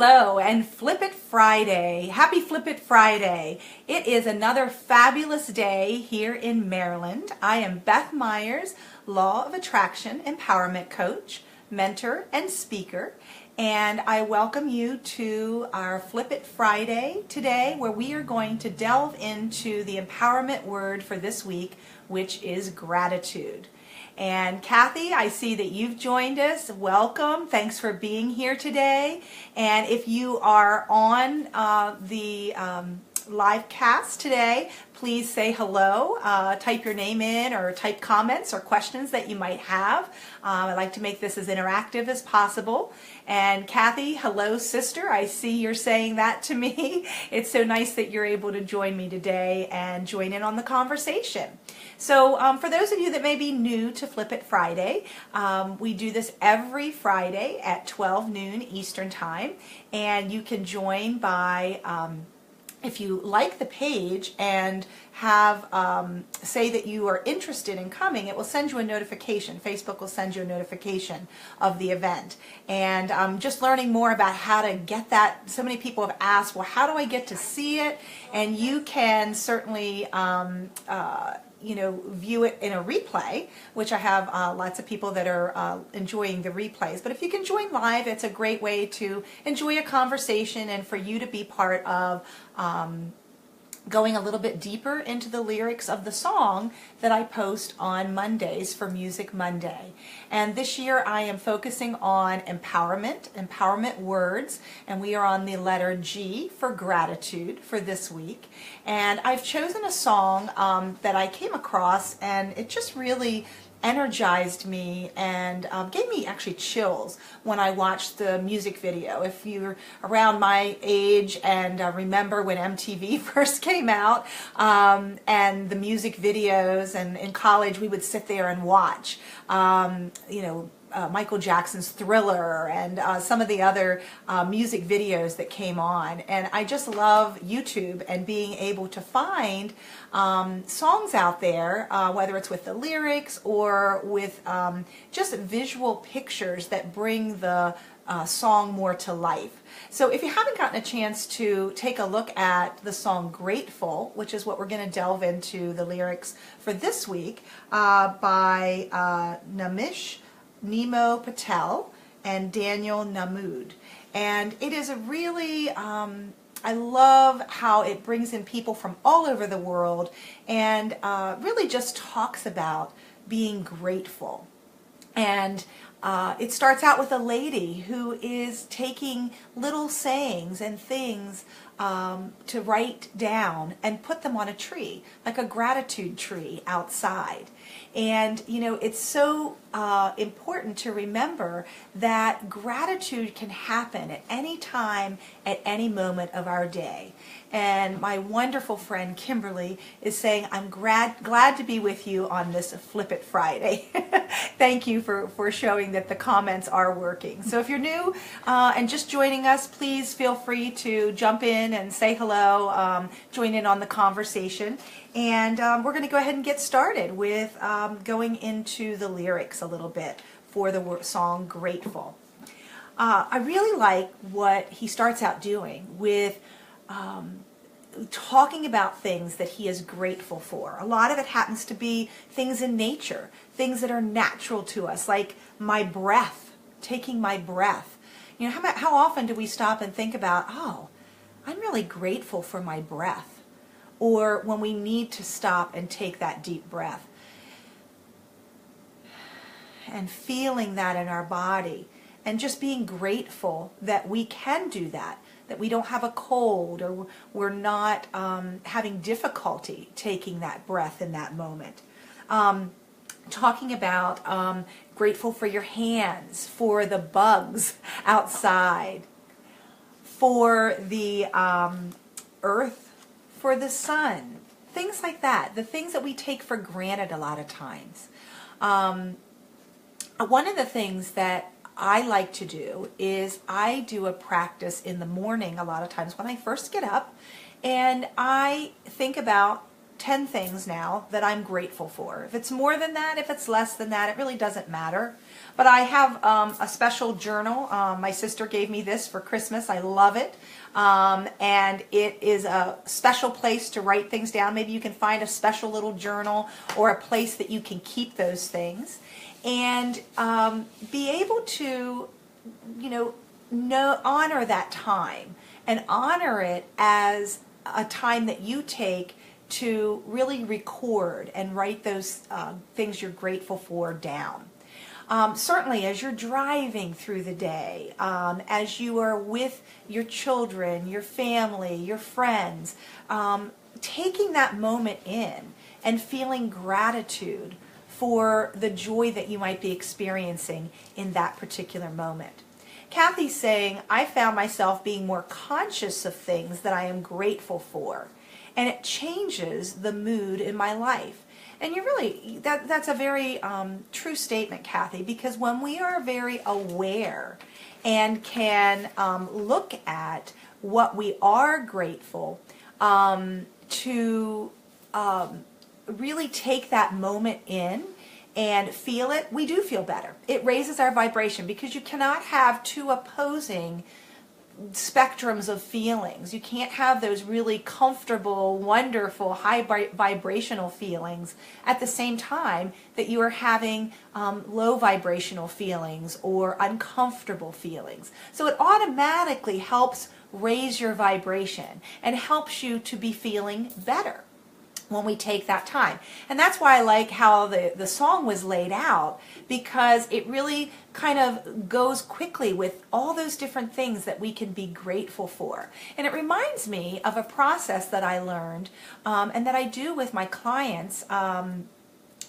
Hello and Flip It Friday. Happy Flip It Friday. It is another fabulous day here in Maryland. I am Beth Myers, Law of Attraction Empowerment Coach, mentor, and speaker. And I welcome you to our Flip It Friday today, where we are going to delve into the empowerment word for this week, which is gratitude. And Kathy, I see that you've joined us. Welcome. Thanks for being here today. And if you are on the live cast today, please say hello. Type your name in or type comments or questions that you might have. I'd like to make this as interactive as possible. And Kathy, hello sister. I see you're saying that to me. It's so nice that you're able to join me today and join in on the conversation. So for those of you that may be new to Flip It Friday, we do this every Friday at 12 noon Eastern Time. And you can join by if you like the page and have say that you are interested in coming, it will send you a notification. Facebook will send you a notification of the event. And just learning more about how to get that. So many people have asked, well, how do I get to see it? And you can certainly view it in a replay, which I have lots of people that are enjoying the replays. But if you can join live, it's a great way to enjoy a conversation and for you to be part of going a little bit deeper into the lyrics of the song that I post on Mondays for Music Monday. And this year I am focusing on empowerment words, and we are on the letter G for gratitude for this week. And I've chosen a song that I came across, and it just really energized me and gave me actually chills when I watched the music video. If you're around my age and remember when MTV first came out and the music videos, and in college we would sit there and watch Michael Jackson's Thriller and some of the other music videos that came on. And I just love YouTube and being able to find songs out there, whether it's with the lyrics or with just visual pictures that bring the song more to life. So if you haven't gotten a chance to take a look at the song Grateful, which is what we're going to delve into the lyrics for this week, by Nimesh, Nimo, Patel and Daniel Nahmod. And it is a really, I love how it brings in people from all over the world and really just talks about being grateful. And it starts out with a lady who is taking little sayings and things to write down and put them on a tree, like a gratitude tree outside. And, it's so important to remember that gratitude can happen at any time, at any moment of our day. And my wonderful friend Kimberly is saying, I'm glad to be with you on this Flip It Friday. Thank you for showing that the comments are working. So if you're new and just joining us, please feel free to jump in and say hello, join in on the conversation. And we're going to go ahead and get started with going into the lyrics a little bit for the song Grateful. I really like what he starts out doing with talking about things that he is grateful for. A lot of it happens to be things in nature, things that are natural to us, like my breath, taking my breath. How often do we stop and think about, oh, I'm really grateful for my breath? Or when we need to stop and take that deep breath and feeling that in our body and just being grateful that we can do that we don't have a cold or we're not having difficulty taking that breath in that moment. Talking about grateful for your hands, for the bugs outside, for the earth, for the sun, things like that, the things that we take for granted a lot of times. One of the things that I like to do is I do a practice in the morning a lot of times when I first get up, and I think about 10 things now that I'm grateful for. If it's more than that, if it's less than that, it really doesn't matter. But I have a special journal. My sister gave me this for Christmas. I love it. And it is a special place to write things down. Maybe you can find a special little journal or a place that you can keep those things. And be able to, honor that time and honor it as a time that you take to really record and write those things you're grateful for down. Certainly as you're driving through the day, as you are with your children, your family, your friends, taking that moment in and feeling gratitude for the joy that you might be experiencing in that particular moment. Kathy's saying, I found myself being more conscious of things that I am grateful for, and it changes the mood in my life. And you really, that's a very true statement, Kathy, because when we are very aware and can look at what we are grateful to really take that moment in and feel it, we do feel better. It raises our vibration because you cannot have two opposing spectrums of feelings. You can't have those really comfortable, wonderful, high vibrational feelings at the same time that you are having low vibrational feelings or uncomfortable feelings. So it automatically helps raise your vibration and helps you to be feeling better when we take that time. And that's why I like how the song was laid out, because it really kind of goes quickly with all those different things that we can be grateful for. And it reminds me of a process that I learned and that I do with my clients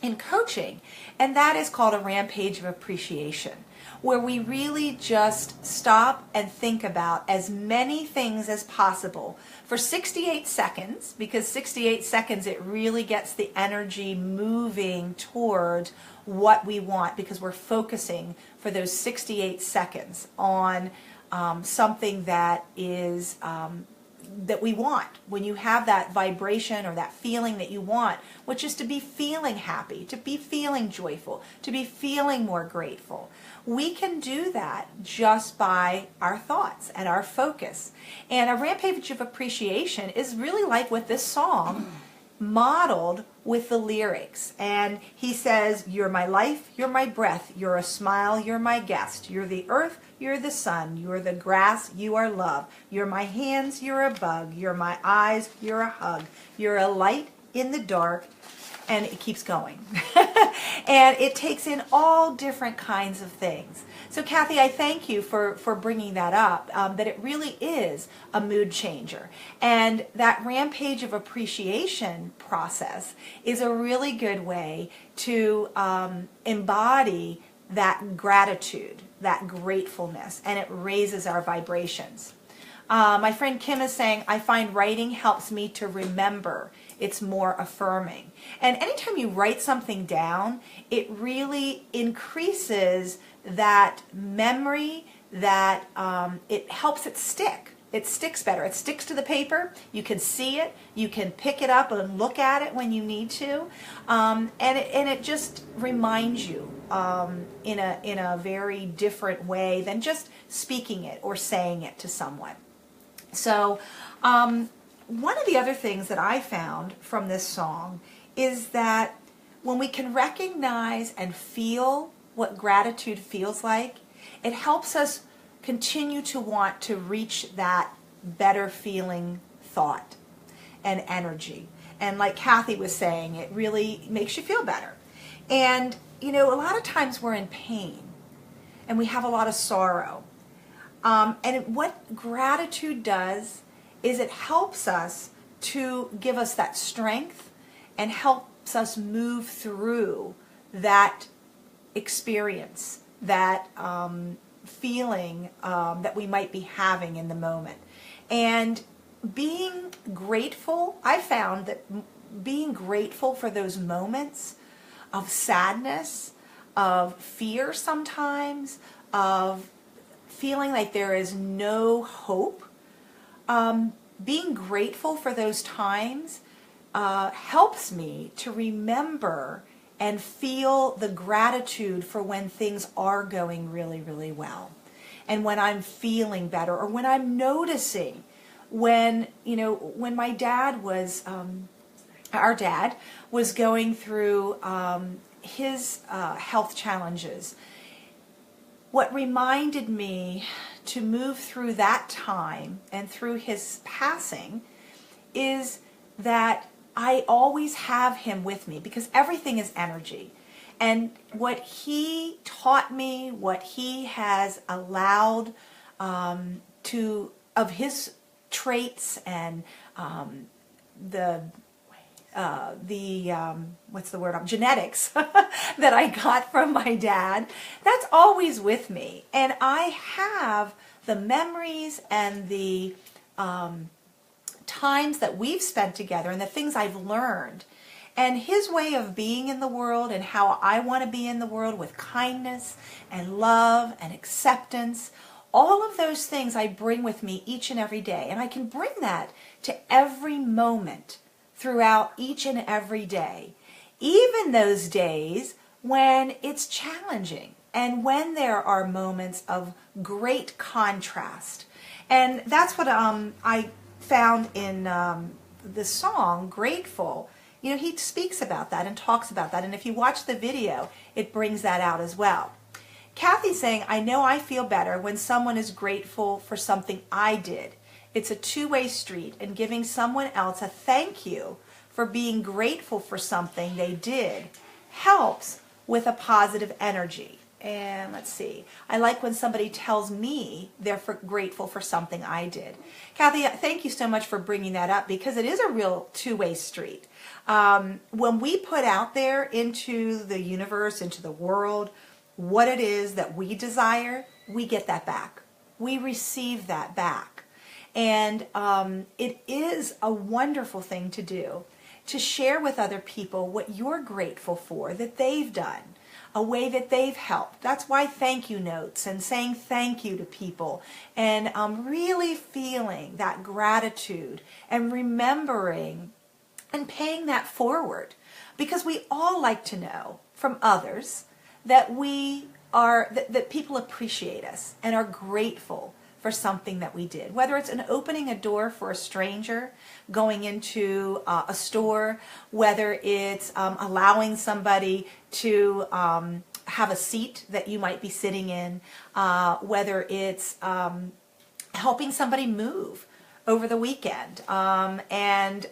in coaching, and that is called a rampage of appreciation, where we really just stop and think about as many things as possible for 68 seconds, because 68 seconds it really gets the energy moving toward what we want, because we're focusing for those 68 seconds on something that is that we want. When you have that vibration or that feeling that you want, which is to be feeling happy, to be feeling joyful, to be feeling more grateful, we can do that just by our thoughts and our focus. And a rampage of appreciation is really like what this song modeled with the lyrics. And he says, you're my life, you're my breath, you're a smile, you're my guest, you're the earth, you're the sun, you're the grass, you are love, you're my hands, you're a bug, you're my eyes, you're a hug, you're a light in the dark, and it keeps going. And it takes in all different kinds of things. So Kathy, I thank you for bringing that up, that it really is a mood changer. And that rampage of appreciation process is a really good way to embody that gratitude, that gratefulness, and it raises our vibrations. My friend Kim is saying, I find writing helps me to remember. It's more affirming. And anytime you write something down, it really increases that memory, that it helps it stick. It sticks better. It sticks to the paper. You can see it. You can pick it up and look at it when you need to. And it just reminds you in a very different way than just speaking it or saying it to someone. So one of the other things that I found from this song is that when we can recognize and feel what gratitude feels like, it helps us continue to want to reach that better feeling thought and energy. And like Kathy was saying, it really makes you feel better. And, a lot of times we're in pain and we have a lot of sorrow. And what gratitude does is it helps us to give us that strength and helps us move through that experience, that feeling that we might be having in the moment. And being grateful, I found that being grateful for those moments of sadness, of fear sometimes, of feeling like there is no hope, being grateful for those times helps me to remember and feel the gratitude for when things are going really, really well. And when I'm feeling better, or when I'm noticing when my dad was, our dad was going through his health challenges. What reminded me to move through that time and through his passing is that I always have him with me, because everything is energy. And what he taught me, what he has allowed of his traits and genetics that I got from my dad, that's always with me. And I have the memories and the times that we've spent together and the things I've learned, and his way of being in the world and how I want to be in the world with kindness and love and acceptance. All of those things I bring with me each and every day, and I can bring that to every moment throughout each and every day, even those days when it's challenging and when there are moments of great contrast. And that's what I found in the song Grateful. He speaks about that and talks about that, and if you watch the video, it brings that out as well. Kathy's saying, I know I feel better when someone is grateful for something I did. It's a two-way street, and giving someone else a thank you for being grateful for something they did helps with a positive energy. And let's see, I like when somebody tells me they're grateful for something I did. Kathy, thank you so much for bringing that up, because it is a real two-way street. When we put out there into the universe, into the world, what it is that we desire, we get that back. We receive that back. And it is a wonderful thing to do, to share with other people what you're grateful for, that they've done, a way that they've helped. That's why thank you notes and saying thank you to people, and really feeling that gratitude and remembering and paying that forward, because we all like to know from others that that people appreciate us and are grateful for something that we did, whether it's opening a door for a stranger, going into a store, whether it's allowing somebody to have a seat that you might be sitting in, whether it's helping somebody move over the weekend, and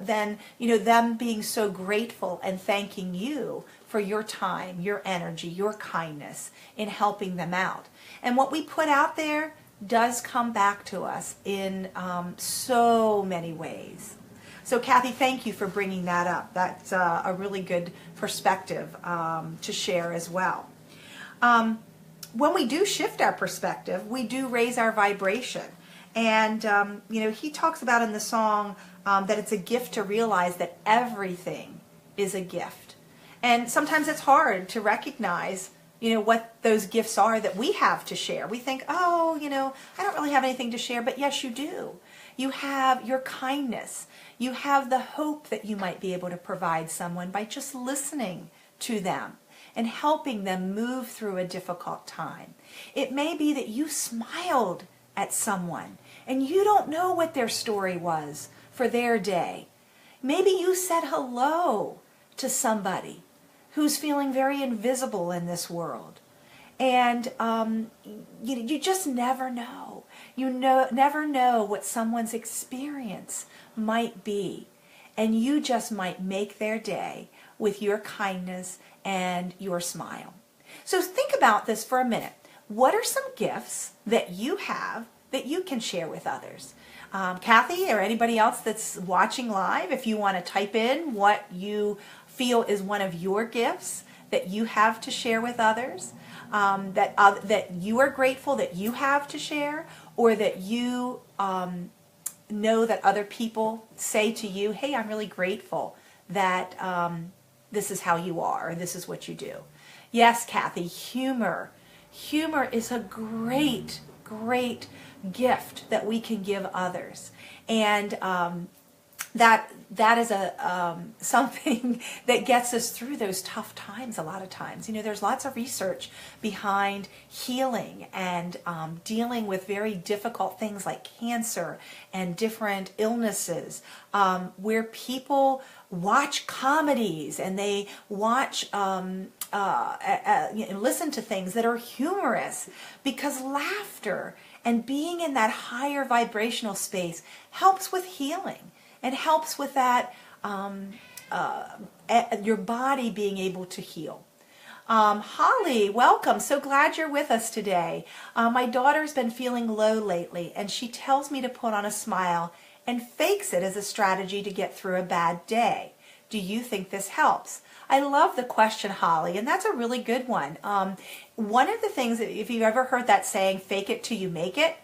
then them being so grateful and thanking you for your time, your energy, your kindness in helping them out. And what we put out there does come back to us in so many ways. So Kathy, thank you for bringing that up. That's a really good perspective to share as well. When we do shift our perspective, we do raise our vibration. And he talks about in the song that it's a gift to realize that everything is a gift. And sometimes it's hard to recognize what those gifts are that we have to share. We think, oh, I don't really have anything to share, but yes, you do. You have your kindness. You have the hope that you might be able to provide someone by just listening to them and helping them move through a difficult time. It may be that you smiled at someone and you don't know what their story was for their day. Maybe you said hello to somebody who's feeling very invisible in this world. And you just never know. Never know what someone's experience might be. And you just might make their day with your kindness and your smile. So think about this for a minute. What are some gifts that you have that you can share with others? Kathy or anybody else that's watching live, if you want to type in what you feel is one of your gifts that you have to share with others, that you are grateful that you have to share, or that you know that other people say to you, hey, I'm really grateful that this is how you are, or this is what you do. Yes, Kathy, humor. Humor is a great, great gift that we can give others. And that is a something that gets us through those tough times a lot of times. There's lots of research behind healing and dealing with very difficult things like cancer and different illnesses, where people watch comedies and they watch listen to things that are humorous, because laughter and being in that higher vibrational space helps with healing and helps with that, your body being able to heal. Holly, welcome. So glad you're with us today. My daughter's been feeling low lately, and she tells me to put on a smile and fakes it as a strategy to get through a bad day. Do you think this helps? I love the question, Holly, and that's a really good one. One of the things, if you've ever heard that saying, fake it till you make it,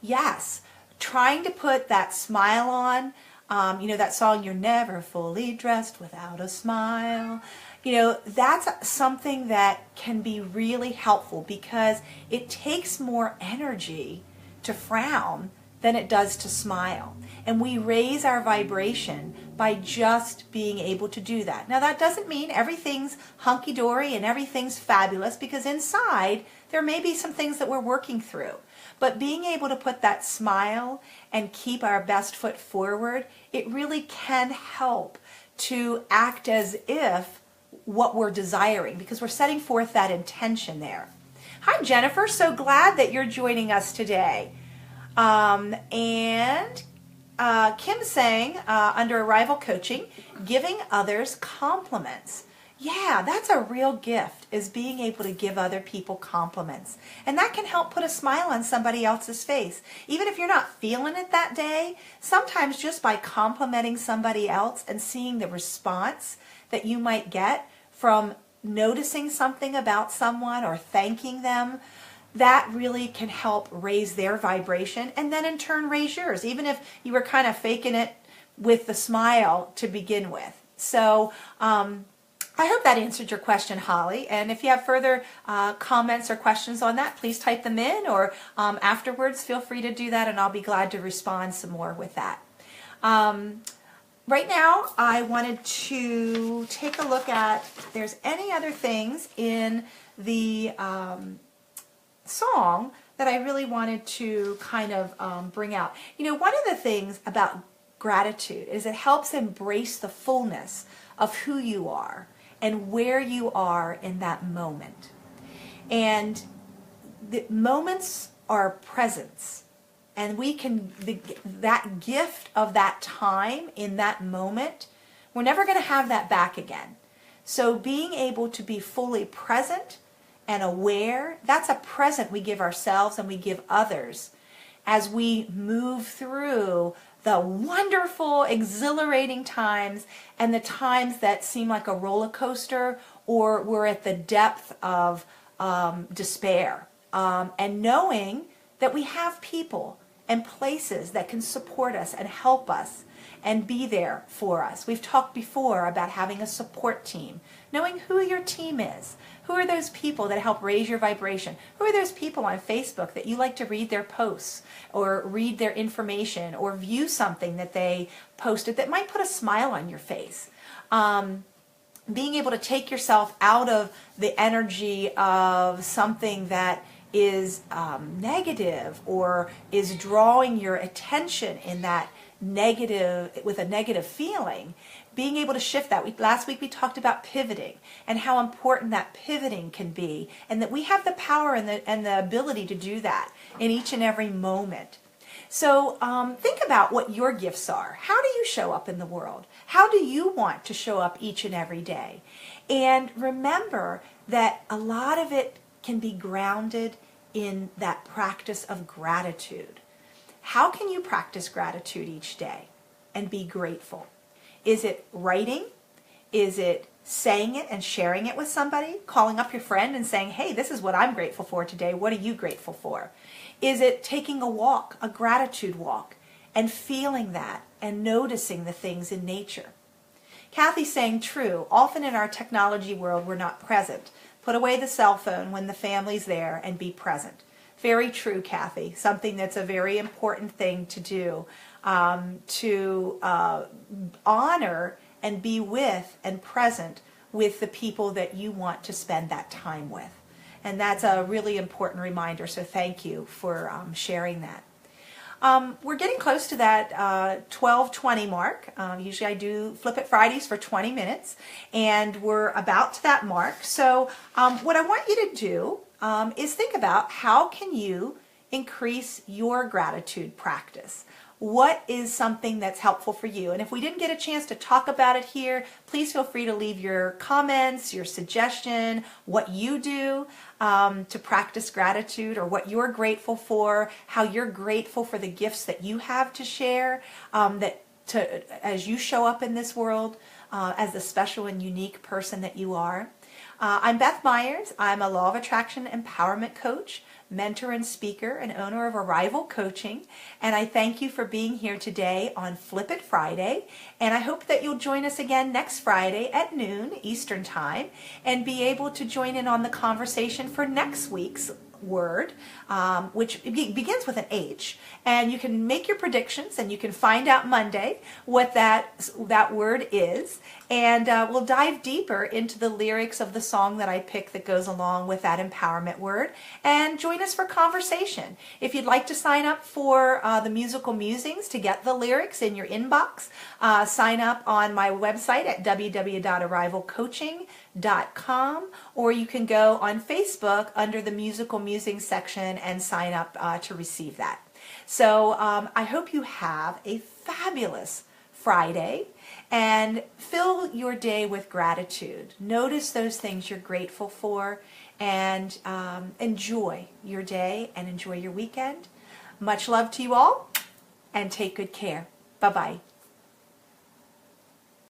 yes, trying to put that smile on, that song, You're Never Fully Dressed Without a Smile, that's something that can be really helpful, because it takes more energy to frown than it does to smile. And we raise our vibration by just being able to do that. Now, that doesn't mean everything's hunky-dory and everything's fabulous, because inside there may be some things that we're working through. But being able to put that smile and keep our best foot forward, it really can help to act as if what we're desiring, because we're setting forth that intention there. Hi, Jennifer. So glad that you're joining us today. And Kim saying, under Arrival Coaching, giving others compliments. Yeah, that's a real gift, is being able to give other people compliments. And that can help put a smile on somebody else's face. Even if you're not feeling it that day, sometimes just by complimenting somebody else and seeing the response that you might get from noticing something about someone or thanking them, that really can help raise their vibration, and then in turn raise yours, even if you were kind of faking it with the smile to begin with. So I hope that answered your question, Holly. And if you have further comments or questions on that, please type them in, or afterwards feel free to do that, and I'll be glad to respond some more with that. Right now, I wanted to take a look at if there's any other things in the song that I really wanted to kind of bring out. One of the things about gratitude is it helps embrace the fullness of who you are and where you are in that moment. And the moments are presents, and we can, that gift of that time in that moment, we're never going to have that back again. So being able to be fully present and aware, that's a present we give ourselves and we give others as we move through the wonderful, exhilarating times and the times that seem like a roller coaster, or we're at the depth of despair. And knowing that we have people and places that can support us and help us and be there for us. We've talked before about having a support team, knowing who your team is. Who are those people that help raise your vibration? Who are those people on Facebook that you like to read their posts or read their information or view something that they posted that might put a smile on your face? Being able to take yourself out of the energy of something that is negative or is drawing your attention in that negative, with a negative feeling, being able to shift that. Last week we talked about pivoting and how important that pivoting can be, and that we have the power and the ability to do that in each and every moment. So think about what your gifts are. How do you show up in the world? How do you want to show up each and every day? And remember that a lot of it can be grounded in that practice of gratitude. How can you practice gratitude each day and be grateful? Is it writing? Is it saying it and sharing it with somebody? Calling up your friend and saying, hey, this is what I'm grateful for today. What are you grateful for? Is it taking a walk, a gratitude walk, and feeling that and noticing the things in nature? Kathy's saying, true. Often in our technology world, we're not present. Put away the cell phone when the family's there and be present. Very true, Kathy. Something that's a very important thing to do, to honor and be with and present with the people that you want to spend that time with. And that's a really important reminder, so thank you for sharing that. We're getting close to that 12:20 mark. Usually I do Flip It Fridays for 20 minutes, and we're about to that mark. So what I want you to do is think about how can you increase your gratitude practice. What is something that's helpful for you? And if we didn't get a chance to talk about it here, please feel free to leave your comments, your suggestion, what you do to practice gratitude, or what you're grateful for, how you're grateful for the gifts that you have to share, as you show up in this world as the special and unique person that you are. I'm Beth Myers. I'm a Law of Attraction Empowerment Coach, mentor and speaker, and owner of Arrival Coaching. And I thank you for being here today on Flip It Friday. And I hope that you'll join us again next Friday at noon Eastern Time and be able to join in on the conversation for next week's word, which begins with an H. And you can make your predictions, and you can find out Monday what that word is. And we'll dive deeper into the lyrics of the song that I picked that goes along with that empowerment word. And join us for conversation. If you'd like to sign up for the musical musings to get the lyrics in your inbox, sign up on my website at www.arrivalcoaching.com, or you can go on Facebook under the musical musings section and sign up to receive that. So I hope you have a fabulous Friday and fill your day with gratitude. Notice those things you're grateful for, and enjoy your day and enjoy your weekend. Much love to you all, and take good care. Bye-bye.